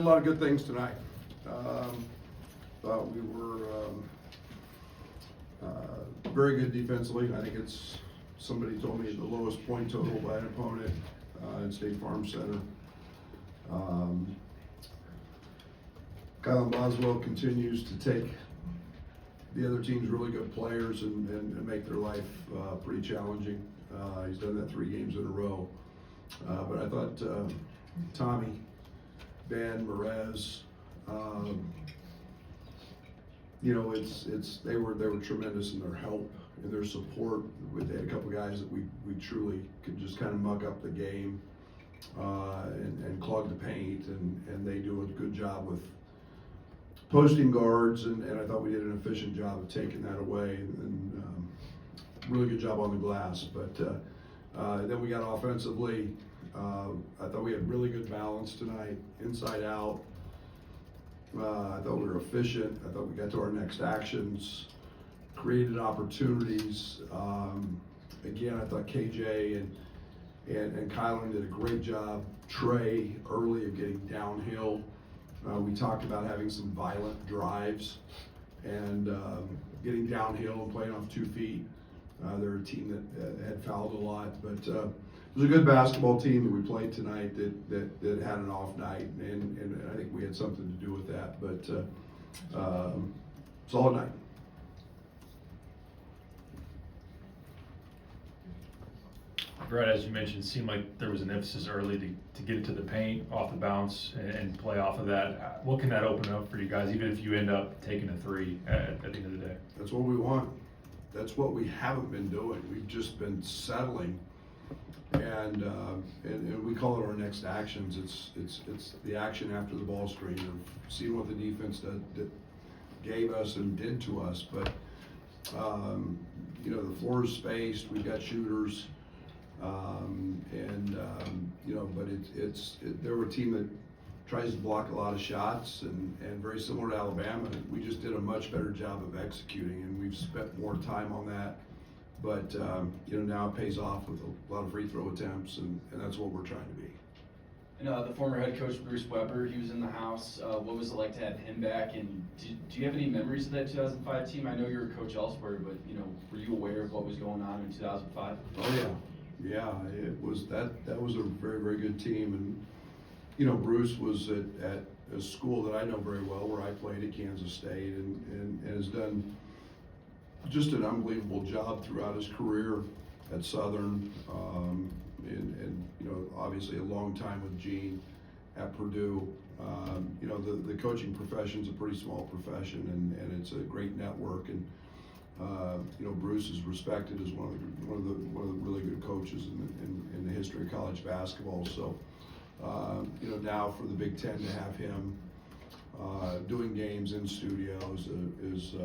A lot of good things tonight. Thought we were very good defensively. I think it's, somebody told me, the lowest point total by an opponent in State Farm Center. Kyle Boswell continues to take the other team's really good players and make their life pretty challenging. He's done that 3 games in a row. But I thought Tommy, Ben, Merez, they were tremendous in their help and their support. They had a couple guys that we truly could just kind of muck up the game and clog the paint, and they do a good job with posting guards, and I thought we did an efficient job of taking that away, and really good job on the glass. But then we got offensively. I thought we had really good balance tonight, inside out. I thought we were efficient. I thought we got to our next actions, created opportunities. Again, I thought KJ and Kylan did a great job. Trey early of getting downhill. We talked about having some violent drives and getting downhill and playing off 2 feet. They're a team that had fouled a lot, but it was a good basketball team that we played tonight that had an off night, and I think we had something to do with that. But solid night. Brad, as you mentioned, it seemed like there was an emphasis early to get it to the paint, off the bounce, and play off of that. What can that open up for you guys, even if you end up taking a 3 at the end of the day? That's what we want. That's what we haven't been doing. We've just been settling, and we call it our next actions. It's the action after the ball screen of seeing what the defense that gave us and did to us. But the floor is spaced. We've got shooters. But they're a team that tries to block a lot of shots, and very similar to Alabama. We just did a much better job of executing, and we've spent more time on that. But now it pays off with a lot of free throw attempts, and that's what we're trying to be. And the former head coach Bruce Weber, he was in the house. What was it like to have him back? And do you have any memories of that 2005 team? I know you're a coach elsewhere, but were you aware of what was going on in 2005? Oh yeah. Yeah, it was that was a very, very good team. And Bruce was at a school that I know very well, where I played at Kansas State, and has done just an unbelievable job throughout his career at Southern, and obviously a long time with Gene at Purdue. The coaching profession is a pretty small profession, and it's a great network, and Bruce is respected as one of the really good coaches in the history of college basketball. So, now for the Big Ten to have him doing games in studios is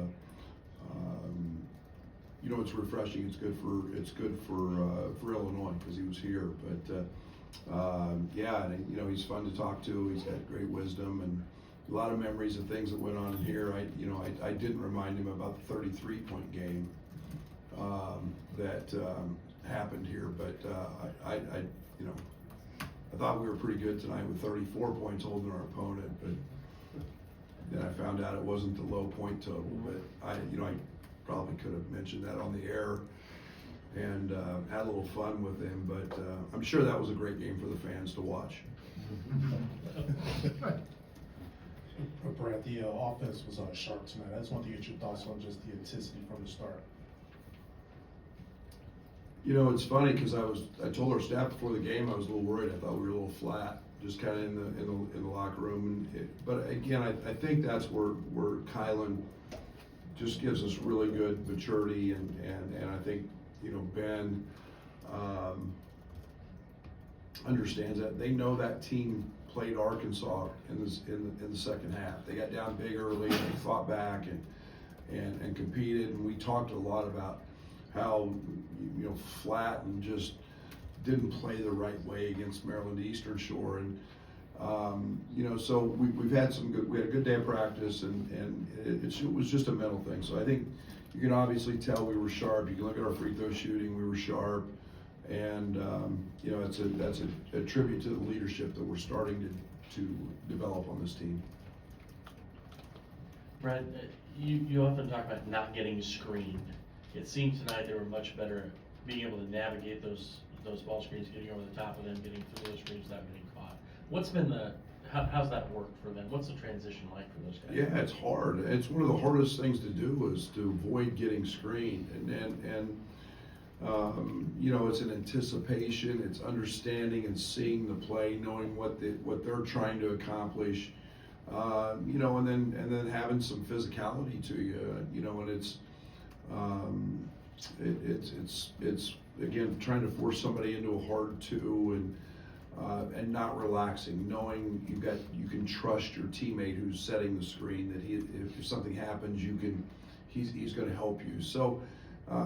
it's refreshing. It's good for Illinois, because he was here. But and he's fun to talk to. He's got great wisdom and a lot of memories of things that went on in here. I didn't remind him about the 33-point game that happened here, but I thought we were pretty good tonight with 34 points holding our opponent. But then I found out it wasn't the low point total. But I probably could have mentioned that on the air and had a little fun with him. But I'm sure that was a great game for the fans to watch. Brad, the offense was sharp tonight. I just want to get your thoughts on just the intensity from the start. It's funny, because I told our staff before the game I was a little worried. I thought we were a little flat, just kind of in the locker room. But again, I think that's where Kylan just gives us really good maturity, and I think Ben understands that. They know that team played Arkansas in the second half. They got down big early, and they fought back and competed. And we talked a lot about how flat and just didn't play the right way against Maryland Eastern Shore. And so we've had we had a good day of practice, and it was just a mental thing. So I think you can obviously tell we were sharp. You can look at our free throw shooting; we were sharp. And that's a tribute to the leadership that we're starting to develop on this team. Brad, you often talk about not getting screened. It seemed tonight they were much better at being able to navigate those ball screens, getting over the top of them, getting through those screens without getting caught. What's been how's that worked for them? What's the transition like for those guys? Yeah, it's hard. It's one of the hardest things to do is to avoid getting screened, and you know, it's an anticipation, it's understanding and seeing the play, knowing what they're trying to accomplish, you know, and then having some physicality to you, you know, and it's again trying to force somebody into a hard two and not relaxing, knowing you can trust your teammate who's setting the screen, that if something happens, he's going to help you. So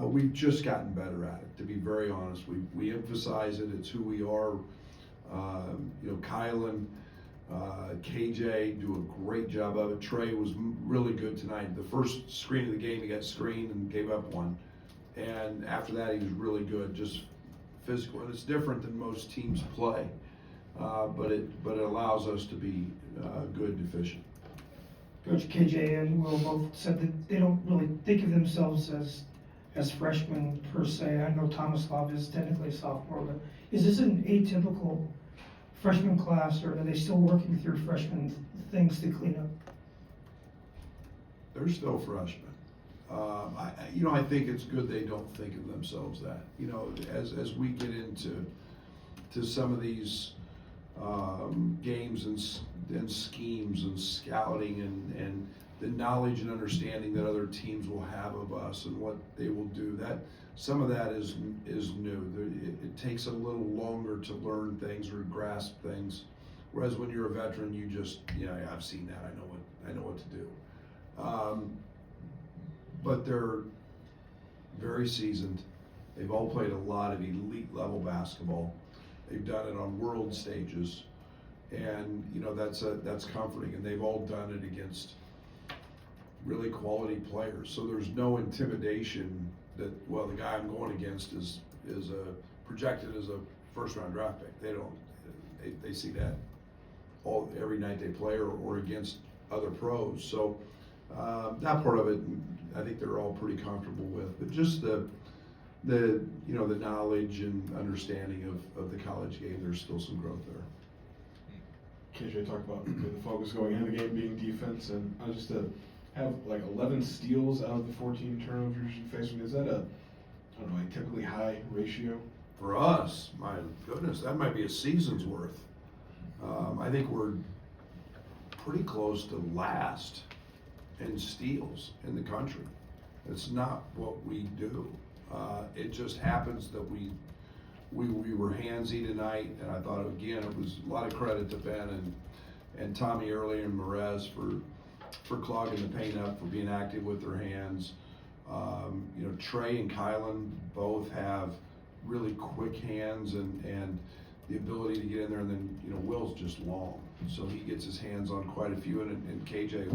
we've just gotten better at it, to be very honest. We emphasize it. It's who we are. You know, Kylan, KJ do a great job of it. Trey was really good tonight. The first screen of the game, he got screened and gave up one. And after that, he was really good, just physical. And it's different than most teams play, but it allows us to be good and efficient. Coach KJ and Will both said that they don't really think of themselves as freshmen per se. I know Tomislav is technically a sophomore, but is this an atypical freshman class, or are they still working through freshman things to clean up? They're still freshmen. You know, I think it's good they don't think of themselves that. You know, as we get into some of these games and schemes and scouting and the knowledge and understanding that other teams will have of us and what they will do, that some of that is new. It takes a little longer to learn things or grasp things, whereas when you're a veteran, you just, you know, I've seen that. I know what to do. But they're very seasoned. They've all played a lot of elite level basketball. They've done it on world stages, and you know that's comforting. And they've all done it against really quality players. So there's no intimidation that, well, the guy I'm going against is projected as a first round draft pick. They see that every night they play or against other pros. So that part of it, I think they're all pretty comfortable with. But just the you know, the knowledge and understanding of the college game, there's still some growth there. KJ talked about the focus going into the game being defense, and just to have like 11 steals out of the 14 turnovers you face, is that a typically high ratio? For us, my goodness, that might be a season's worth. I think we're pretty close to last in steals in the country. It's not what we do. It just happens that we were handsy tonight, and I thought again it was a lot of credit to Ben and Tommy earlier and Merez for clogging the paint up, for being active with their hands. You know, Trey and Kylan both have really quick hands and the ability to get in there, and then you know Will's just long, so he gets his hands on quite a few, and KJ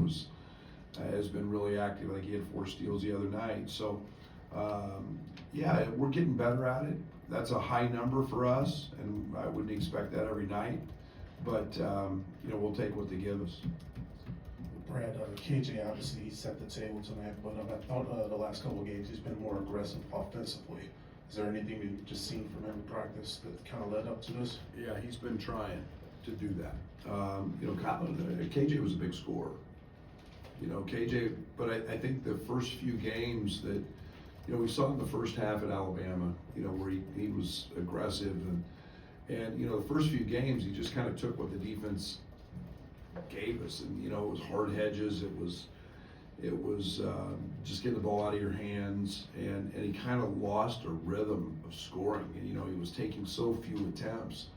has been really active. Like he had 4 steals the other night. So yeah, we're getting better at it. That's a high number for us, and I wouldn't expect that every night. But you know, we'll take what they give us. Brad, KJ obviously set the table tonight, but I thought the last couple of games he's been more aggressive offensively. Is there anything you've just seen from him in practice that kind of led up to this? Yeah, he's been trying to do that. You know, KJ was a big scorer. You know, KJ, but I think the first few games that, you know, we saw in the first half at Alabama, you know, where he was aggressive and you know, the first few games he just kind of took what the defense gave us, and you know, it was hard hedges, it was just getting the ball out of your hands, and he kind of lost a rhythm of scoring, and you know, he was taking so few attempts,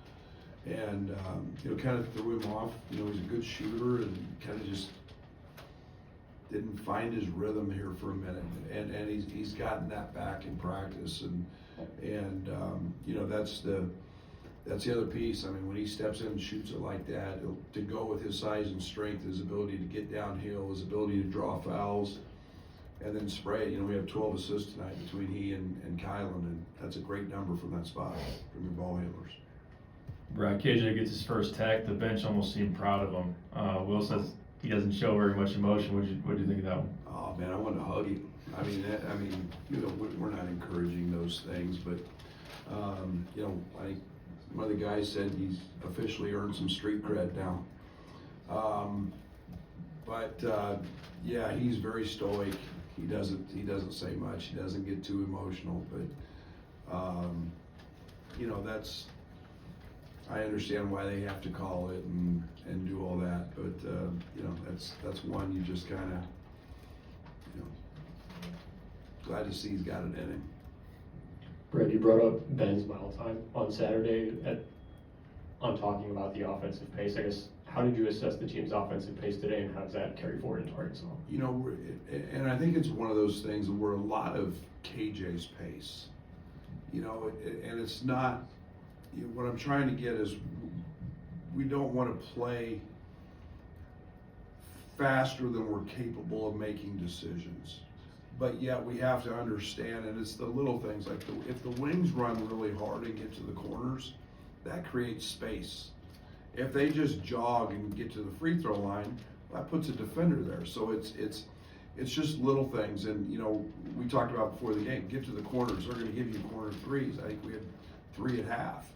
and you know, kind of threw him off. You know, he's a good shooter and kind of just didn't find his rhythm here for a minute, and he's gotten that back in practice, and you know, that's the other piece. I mean, when he steps in and shoots it like that, to go with his size and strength, his ability to get downhill, his ability to draw fouls, and then spray. You know, we have 12 assists tonight between he and Kylan, and that's a great number from that spot, from your ball handlers. Brad, KJ gets his first tech. The bench almost seemed proud of him. Will says he doesn't show very much emotion. What'd you think of that one? Oh man, I wanted to hug him. I mean, you know, we're not encouraging those things, but you know, I think one of the guys said he's officially earned some street cred now. Yeah, he's very stoic. He doesn't say much. He doesn't get too emotional, but you know, I understand why they have to call it and do all that, but you know, that's one you just kind of, you know, glad to see he's got it in him. Brad, you brought up Ben's mile time on Saturday on talking about the offensive pace. I guess, how did you assess the team's offensive pace today, and how does that carry forward into Arkansas? You know, and I think it's one of those things where a lot of KJ's pace, you know, and it's not, you know, what I'm trying to get is we don't want to play faster than we're capable of making decisions. But yet we have to understand, and it's the little things, like if the wings run really hard and get to the corners, that creates space. If they just jog and get to the free throw line, that puts a defender there. So it's just little things. And you know, we talked about before the game, get to the corners. They're going to give you corner threes. I think we had 3 at half.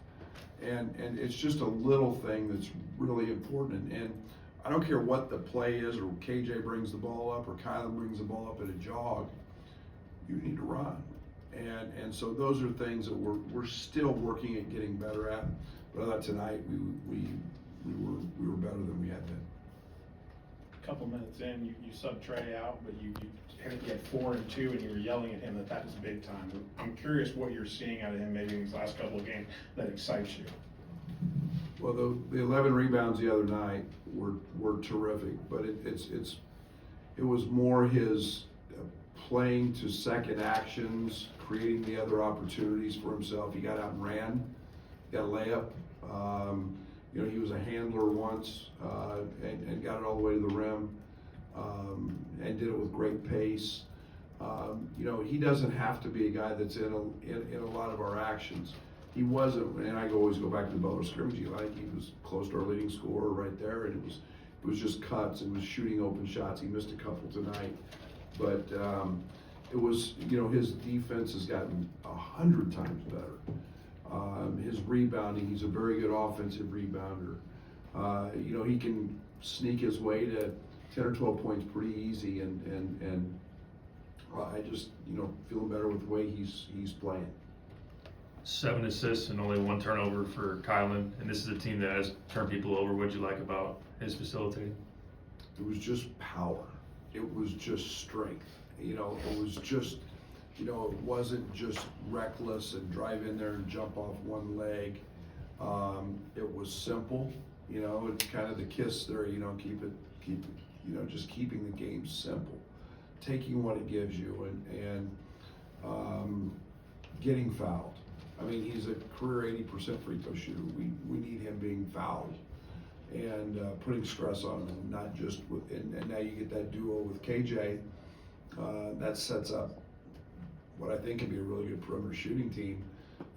And it's just a little thing that's really important. And I don't care what the play is, or KJ brings the ball up, or Kylan brings the ball up at a jog, you need to run. And so those are things that we're still working at getting better at. But I thought tonight we were better than we had been. Couple minutes in, you sub Trey out, but you had 4 and 2, and you were yelling at him that was big time. I'm curious what you're seeing out of him maybe in these last couple of games that excites you. Well, the 11 rebounds the other night were terrific, but it was more his playing to second actions, creating the other opportunities for himself. He got out and ran, got a layup. You know, he was a handler once and got it all the way to the rim, and did it with great pace. You know, he doesn't have to be a guy that's in a lot of our actions. He wasn't, and I always go back to the Butler scrimmage. Like, he was close to our leading scorer right there, and it was just cuts. It was shooting open shots. He missed a couple tonight, but it was, you know, his defense has gotten 100 times better. His rebounding, he's a very good offensive rebounder. You know, he can sneak his way to 10 or 12 points pretty easy, and I just, you know, feeling better with the way he's playing. 7 assists and only 1 turnover for Kylan, and this is a team that has turned people over. What'd you like about his facilitating? It was just power. It was just strength. You know, it was just, you know, it wasn't just reckless and drive in there and jump off one leg. It was simple. You know, it's kind of the kiss there. You know, keep it. You know, just keeping the game simple, taking what it gives you, and getting fouled. I mean, he's a career 80% free throw shooter. We need him being fouled and putting stress on him, not just with. And now you get that duo with KJ. That sets up what I think can be a really good perimeter shooting team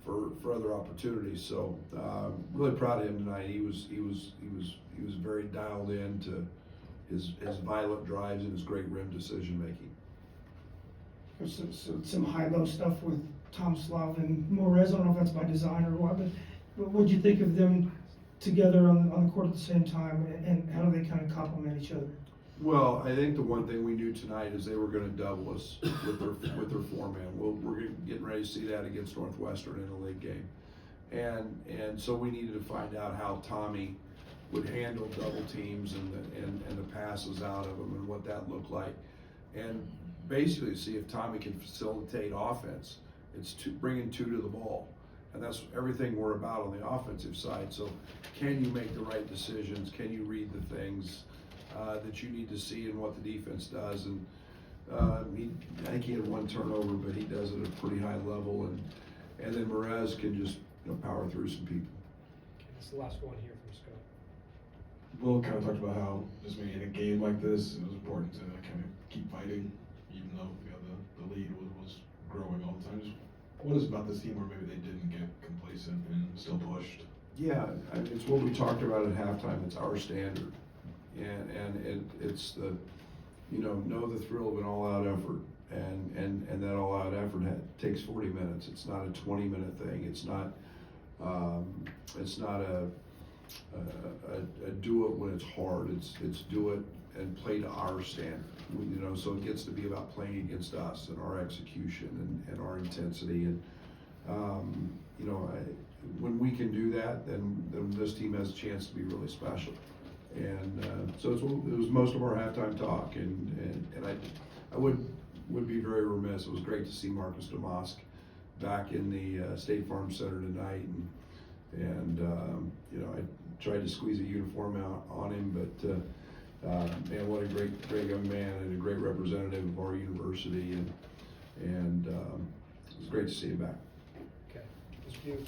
for other opportunities. So really proud of him tonight. He was very dialed in to his violent drives and his great rim decision making. So some high-low stuff with Tomislav and Morez. I don't know if that's by design or what, but what'd you think of them together on the court at the same time, and how do they kind of complement each other? Well, I think the one thing we knew tonight is they were going to double us with their 4-man. We're getting ready to see that against Northwestern in a league game, and so we needed to find out how Tommy would handle double teams and the passes out of them and what that looked like, and basically see if Tommy can facilitate offense. It's bringing 2 to the ball, and that's everything we're about on the offensive side. So, can you make the right decisions? Can you read the things that you need to see in what the defense does? And I think he had 1 turnover, but he does it at a pretty high level. And then Morez can just, you know, power through some people. That's the last one here from Scott. Will kind of talked about how just maybe in a game like this, it was important to kind of keep fighting, even though, you know, the lead was growing all the time. Just what is about this team where maybe they didn't get complacent and still pushed? Yeah, it's what we talked about at halftime, it's our standard. And it's the, know the thrill of an all-out effort. And that all-out effort takes 40 minutes. It's not a 20-minute thing. It's not a do it when it's hard. It's do it and play to our standard. So it gets to be about playing against us and our execution and our intensity. And when we can do that, then this team has a chance to be really special. And so it was most of our halftime talk. And I would be very remiss. It was great to see Marcus DeMosk back in the State Farm Center tonight. And I tried to squeeze a uniform out on him, but man, what a great young man and a great representative of our university. And it was great to see him back. Okay. Mr. Pugh,